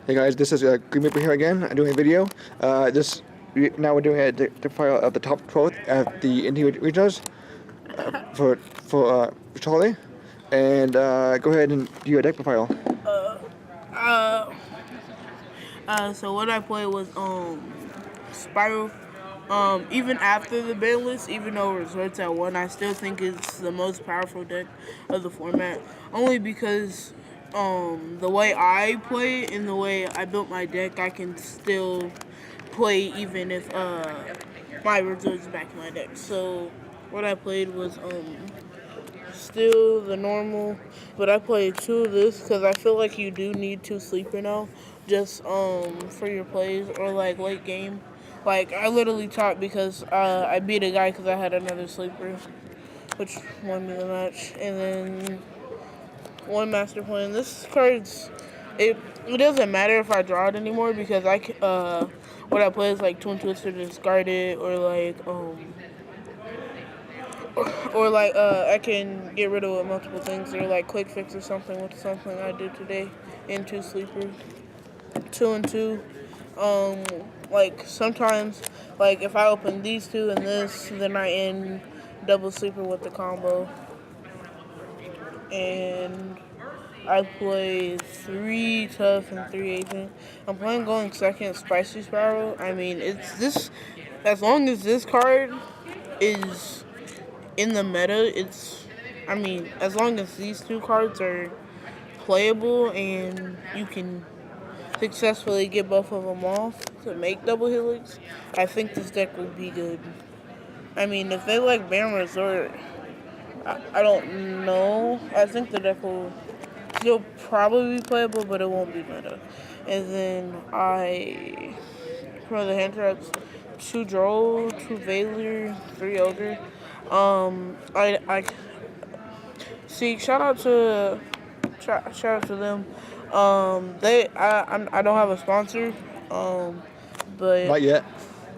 Hey guys, this is Green Reaper here again. I'm doing a video. Now we're doing a deck file of the top 12 at the Indian regionals for Charlie. And go ahead and do your deck profile. So what I played was Spyral. Even after the ban list, even though Resorts at 1, I still think it's the most powerful deck of the format. Only because the way I play and the way I built my deck, I can still play even if my Resorts back in my deck. So what I played was still the normal, but I played 2 of this because I feel like you do need 2 sleeper now, just for your plays or like late game. Like I literally chopped because I beat a guy because I had another sleeper, which won me the match, and then one master plan. This card's it doesn't matter if I draw it anymore because what I play is like Twin Twister to discard it or like I can get rid of it with multiple things or like quick fix or something with something I did today in 2 sleepers, 2 and 2. Like sometimes like if I open these 2 and this, then I end double sleeper with the combo. And I play 3 tough and 3 agent. I'm playing going second spicy Spyral. I mean it's this as long as this card is in the meta, as long as these 2 cards are playable and you can successfully get both of them off to make double helix, I think this deck would be good. I mean, if they like ban Resort, I don't know. I think the deck will still probably be playable, but it won't be meta. And then for the hand traps, 2 Droll, 2 Veiler, 3 Ogre. I see. Shout out to them. I don't have a sponsor. But Not yet.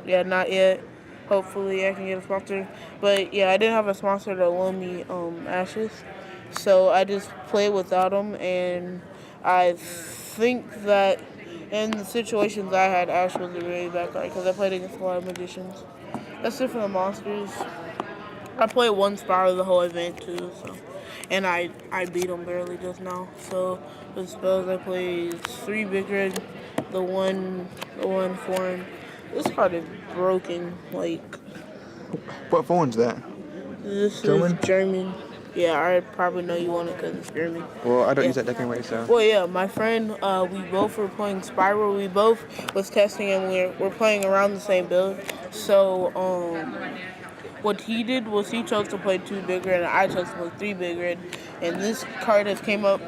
yeah, not yet. Hopefully, I can get a sponsor. But yeah, I didn't have a sponsor to loan me Ashes, so I just played without them, and I think that in the situations I had, Ash was a really bad card because I played against a lot of magicians. That's it for the monsters. I played 1 Spyral the whole event too, and I beat him barely just now. So the spells I played 3 Big Red, the one foreign. This card is broken. Like What phone's that? this German? is German. Yeah, I probably know you want it because it's German. Well, I don't use that deck anyway, so. Well, yeah, my friend, we both were playing Spyral. We both was testing and we're playing around the same build. So what he did was he chose to play 2 Big Red and I chose to play 3 Big Red. And this card has came up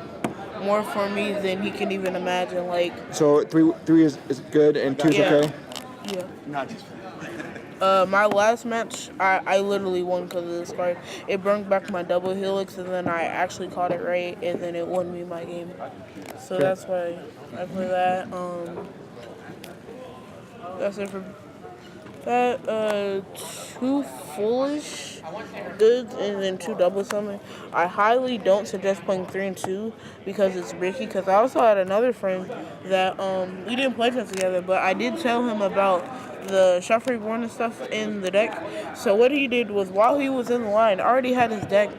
more for me than he can even imagine. Like So three is good and 2 is okay? Yeah. Not just my last match, I literally won because of this card. It brought back my double helix, and then I actually caught it right, and then it won me my game. So that's why I play that. That's it for that. 2 foolish goods and then 2 double summon. I highly don't suggest playing 3 and 2 because it's risky. Because I also had another friend that we didn't play this together, but I did tell him about the Shuffle Reborn and stuff in the deck. So what he did was while he was in the line, already had his deck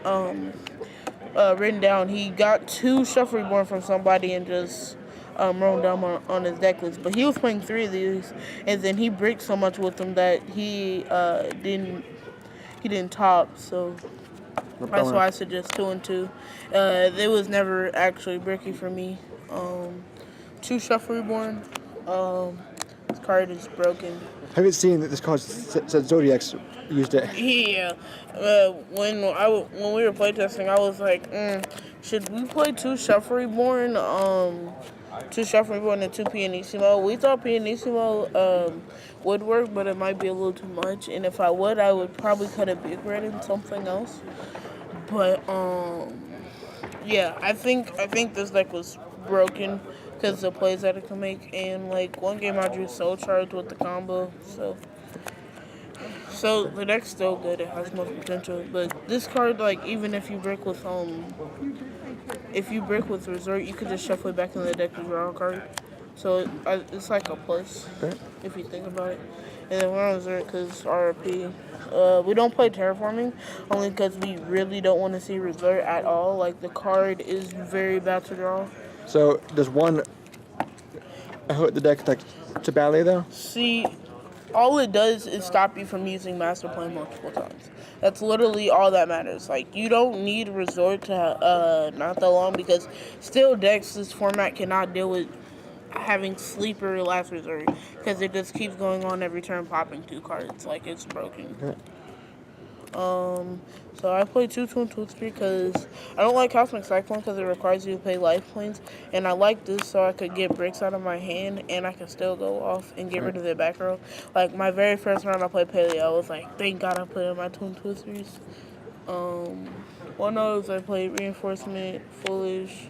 written down. He got 2 Shuffle Reborn from somebody and just wrote down on his deck list. But he was playing 3 of these, and then he bricked so much with them that he didn't top. So that's why I suggest 2 and 2. It was never actually bricky for me. 2 Shuffle Reborn. This card is broken. I haven't seen that this card said Zodiac's used it. Yeah. When we were playtesting, I was like, should we play 2 Shuffle Reborn? 2 Shuffle Reborn and 2 Pianissimo. We thought Pianissimo would work, but it might be a little too much. And if I would probably cut a Big Red in something else. But yeah, I think this deck was broken because the plays that it can make. And like one game I drew Soul Charge with the combo, so the deck's still good. It has most potential, but this card, like, even if you brick with Resort, you could just shuffle it back in the deck to draw a card. So it's like a plus Okay. if you think about it. And then we're on Resort because RP. We don't play Terraforming only because we really don't want to see Resort at all. Like, the card is very bad to draw. So does one hurt the deck like to badly though? See, all it does is stop you from using Master Plan multiple times. That's literally all that matters. Like, you don't need Resort to not that long because still decks this format cannot deal with having Sleeper Last Resort because it just keeps going on every turn popping 2 cards. Like, it's broken. Okay. So I play 2-2 and 2-3 because I don't like Cosmic Cyclone because it requires you to play life planes, and I like this so I could get bricks out of my hand and I could still go off and get rid of the back row. Like, my very first round I played Paleo, I was like, thank God I put in my 2 and 2-3s. One of those I played Reinforcement, Foolish,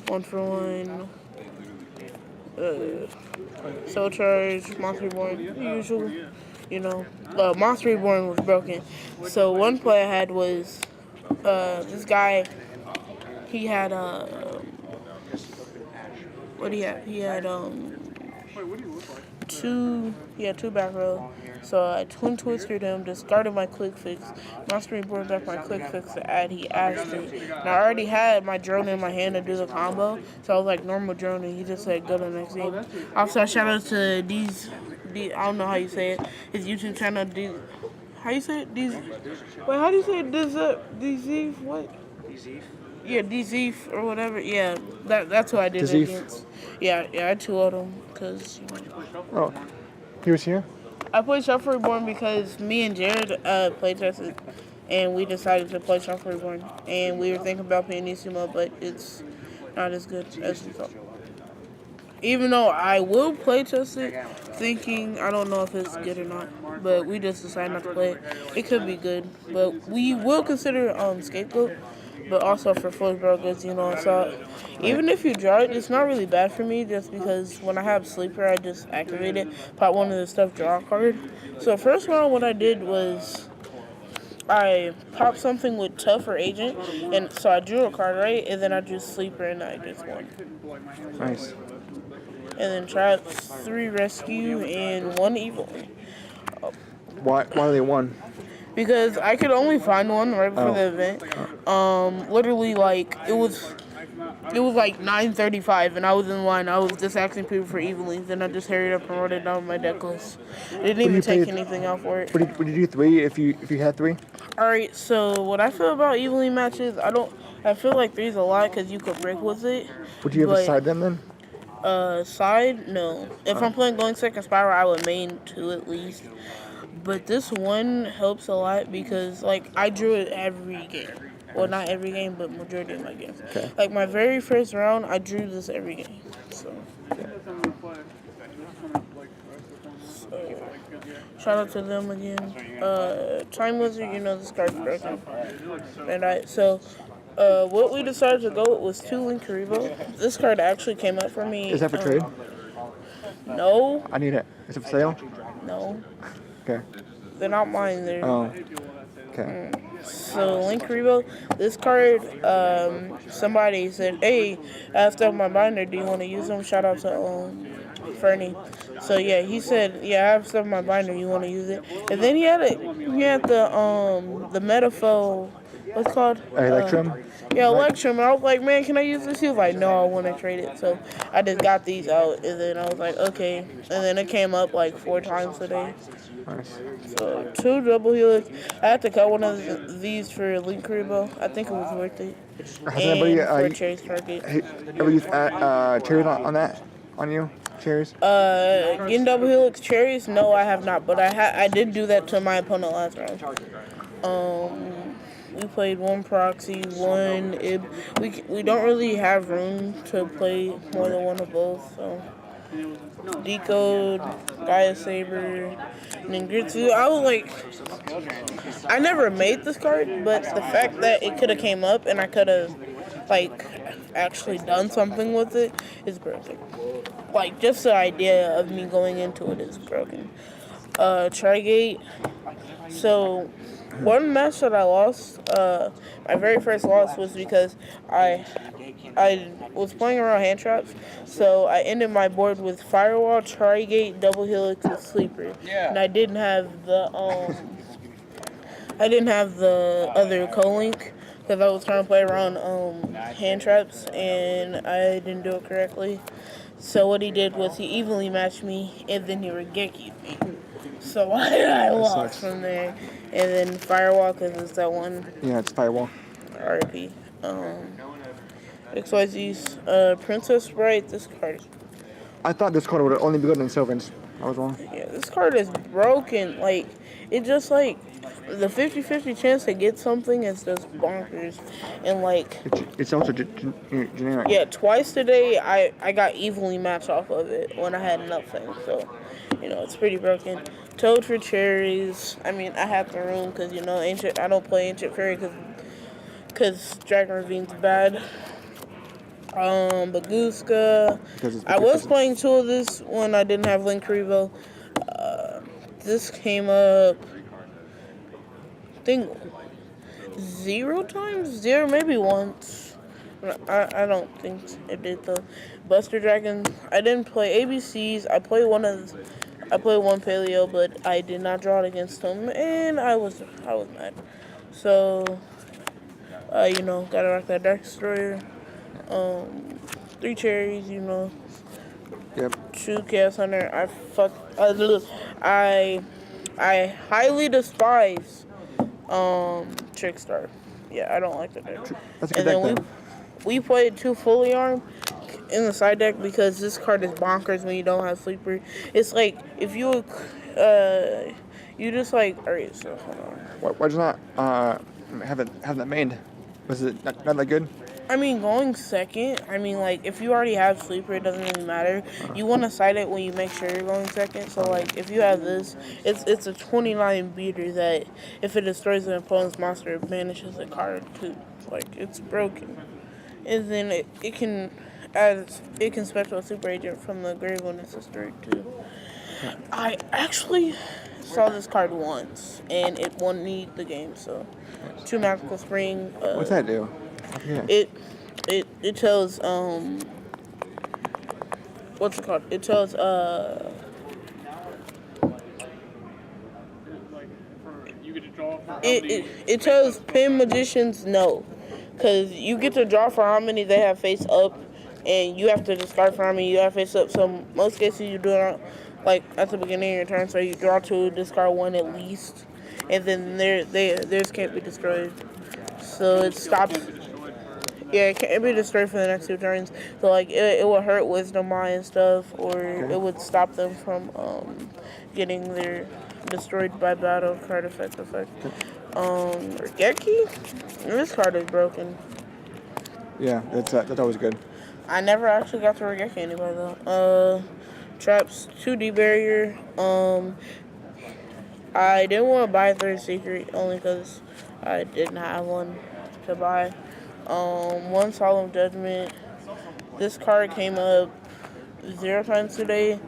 1-for-1, Soul Charge, Monster Reborn, usual. You know, Monster Reborn was broken. So one play I had was this guy. He had what he had? He had two. He had 2 back row. So I twin twisted him, discarded my quick fix. Monster Reborn back my quick fix to add. He asked it. And I already had my drone in my hand to do the combo. So I was like, normal drone, and he just said, go to the next game. Also, shout out to I don't know how you say it. His YouTube channel, how you say it? How do you say it? Dzeef, what? Yeah, Dzeef or whatever. Yeah, that's who I did it against. Yeah, I 2-0'd him because, Oh, he was here? I played Shuffle Reborn because me and Jared played tested, and we decided to play Shuffle Reborn. And we were thinking about playing Nisimo, but it's not as good as we thought. Even though I will play test it, thinking I don't know if it's good or not, but we just decided not to play it. It could be good, but we will consider Scapegoat, but also for Floyd Bro goods, so even if you draw it, it's not really bad for me just because when I have Sleeper, I just activate it, pop one of the stuff, draw a card. So first round, what I did was I popped something with Tough or Agent, and so I drew a card, right? And then I drew Sleeper, and I just won. Nice. And then tried 3 Rescue and 1 Evil. Why they won? Because I could only find one right before the event. Literally, like, it was like 9:35, and I was in line. I was just asking people for Evilings, and I just hurried up and wrote it down on my deck list. I didn't even take anything out for it. Would you do 3 if you had 3? Alright, so what I feel about Eviling matches, I feel like 3's a lot because you could break with it. Would you ever side them then? Side? No. If I'm playing Going Second Spyral, I would main 2 at least. But this one helps a lot because, like, I drew it every game. Well, not every game, but majority of my games. Okay. Like, my very first round, I drew this every game. So shout out to them again. Time Wizard, this card's broken. And what we decided to go with was 2 Link Karibo. This card actually came up for me. Is that for trade? No. I need it. Is it for sale? No. Okay. They're not mine. They're... Oh. Okay. So, Link Karibo, this card, somebody said, hey, I have stuff in my binder. Do you want to use them? Shout out to Fernie. So, yeah, he said, yeah, I have stuff in my binder. You want to use it? And then he had the Metafo, what's it called? Electrum? Yeah, Electrum. And I was like, man, can I use this? He was like, no, I want to trade it. So I just got these out, and then I was like, okay. And then it came up like 4 times today. Nice. So 2 double helix. I had to cut one of these for Link Karibo. I think it was worth it. Has anybody for Cherry's target. ever used cherries on that? On you? Cherries? Getting double helix cherries? No, I have not. But I did do that to my opponent last round. We played 1 proxy, 1 ib. We don't really have room to play more than 1 of both. So Decode, Gaia Saber, Ningritsu. I was like, I never made this card, but the fact that it could have came up and I could have actually done something with it is broken. Like, just the idea of me going into it is broken. Trigate. So, one match that I lost, my very first loss was because I was playing around hand traps, so I ended my board with Firewall, Trigate, Double Helix, and Sleeper. And I didn't have the other co-link because I was trying to play around hand traps and I didn't do it correctly. So what he did was he evenly matched me and then he Regeki'd me. So I lost from there. And then Firewall because it's that one. Yeah, it's Firewall. RIP. XYZ's Princess Sprite. This card. I thought this card would only be good in Sylvans. I was wrong. Yeah, this card is broken. Like, it just like the 50-50 chance to get something is just bonkers. And like, it's also generic. Yeah, twice today I got evenly matched off of it when I had nothing. So, it's pretty broken. Toad for cherries. I mean, I have the room because I don't play Ancient Fairy because Dragon Ravine's bad. Baguska. I was playing two of this when I didn't have Link Revo. This came up, I think, 0 times? 0, maybe once. I don't think it did though. Buster Dragon. I didn't play ABCs. I played one Paleo, but I did not draw it against him, and I was mad. So, gotta rock that Dark Destroyer. 3 cherries, Yep. 2 Chaos Hunter. I highly despise Trickstar. Yeah, I don't like that deck. That's a good deck, then. We played 2 fully armed in the side deck because this card is bonkers when you don't have Sleeper. It's like if you just like, alright, so hold on. Why'd you not have that mained? Was it not that good? I mean, going second, like, if you already have Sleeper, it doesn't really matter. You want to side it when you make sure you're going second. So, like, if you have this, it's a 29 beater that if it destroys an opponent's monster, it banishes a card, too. Like, it's broken. And then it can special a Super Agent from the grave when it's destroyed, too. I actually saw this card once, and it won me the game, so 2 Magical Spring. What's that do? Yeah. It tells what's it called? It tells it tells Pin Magicians no, because you get to draw for how many they have face up, and you have to discard for how many you have face up. So most cases you do it like at the beginning of your turn, so you draw 2, discard 1 at least, and then theirs can't be destroyed. So it stops. Yeah, it can't be destroyed for the next 2 turns. So, like, it would hurt Wisdom Eye and stuff, or it would stop them from getting their destroyed by battle card effect. Regeki? This card is broken. Yeah, that's always good. I never actually got to Regeki anybody, though. Traps, 2D barrier. I didn't want to buy a 3rd secret, only because I didn't have one to buy. 1 Solemn Judgment. This card came up 0 times today.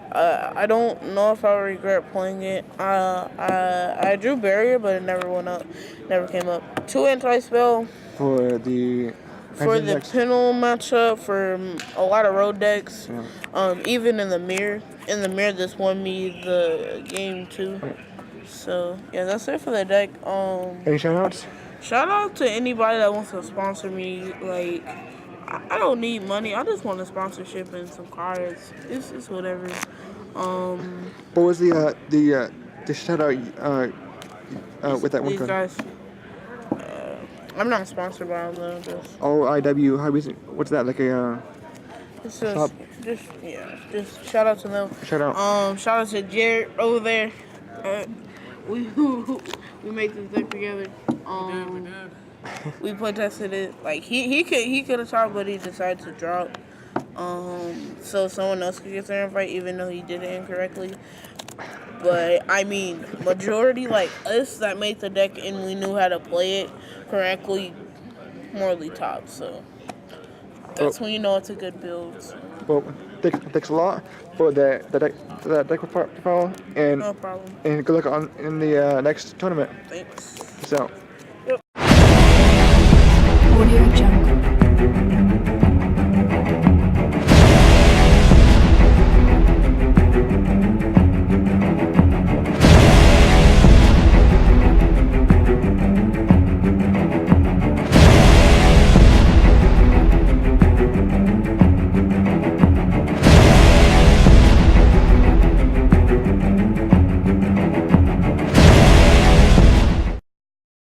I don't know if I'll regret playing it. I drew Barrier, but it never went up. Never came up. 2 Anti-Spell. For the Pinel matchup, for a lot of road decks. Yeah. Even in the mirror. In the mirror, this won me the game, too. So, yeah, that's it for the deck. Any shout-outs? Shout out to anybody that wants to sponsor me. Like, I don't need money. I just want a sponsorship and some cards. It's whatever. What was the shout out with that one card? Guys, I'm not sponsored by them. Just OIW. What's that? Like a it's just, just shout out to them. Shout out. Shout out to Jared over there. We made this deck together. We play tested it. Like he could have tried, but he decided to drop. So someone else could get their invite, even though he did it incorrectly. But I mean, majority like us that made the deck and we knew how to play it correctly, morally top. So that's when you know it's a good build. So. Well, Thanks a lot for the deck profile, and No problem. good luck in the next tournament. Thanks. Peace out.